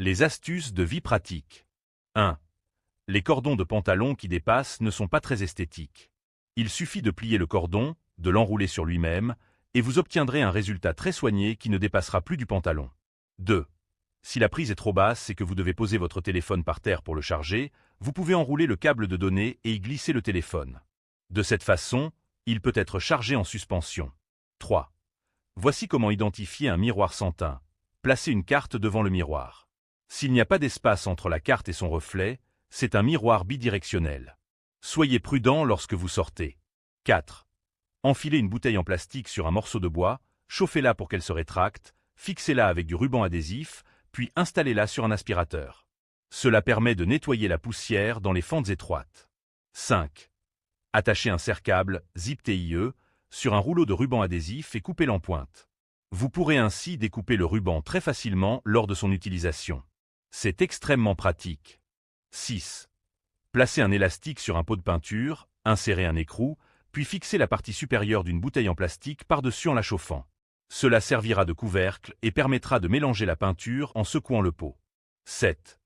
Les astuces de vie pratique. 1. Les cordons de pantalon qui dépassent ne sont pas très esthétiques. Il suffit de plier le cordon, de l'enrouler sur lui-même, et vous obtiendrez un résultat très soigné qui ne dépassera plus du pantalon. 2. Si la prise est trop basse et que vous devez poser votre téléphone par terre pour le charger, vous pouvez enrouler le câble de données et y glisser le téléphone. De cette façon, il peut être chargé en suspension. 3. Voici comment identifier un miroir sans teint. Placez une carte devant le miroir. S'il n'y a pas d'espace entre la carte et son reflet, c'est un miroir bidirectionnel. Soyez prudent lorsque vous sortez. 4. Enfilez une bouteille en plastique sur un morceau de bois, chauffez-la pour qu'elle se rétracte, fixez-la avec du ruban adhésif, puis installez-la sur un aspirateur. Cela permet de nettoyer la poussière dans les fentes étroites. 5. Attachez un serre-câble, zip TIE, sur un rouleau de ruban adhésif et coupez-le en pointe. Vous pourrez ainsi découper le ruban très facilement lors de son utilisation. C'est extrêmement pratique. 6. Placez un élastique sur un pot de peinture, insérez un écrou, puis fixez la partie supérieure d'une bouteille en plastique par-dessus en la chauffant. Cela servira de couvercle et permettra de mélanger la peinture en secouant le pot. 7.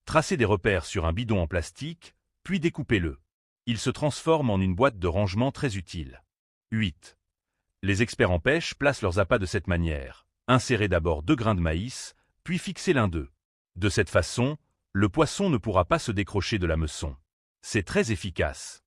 Tracez des repères sur un bidon en plastique, puis découpez-le. Il se transforme en une boîte de rangement très utile. 8. Les experts en pêche placent leurs appâts de cette manière. Insérez d'abord 2 grains de maïs, puis fixez l'un d'eux. De cette façon, le poisson ne pourra pas se décrocher de l'hameçon. C'est très efficace.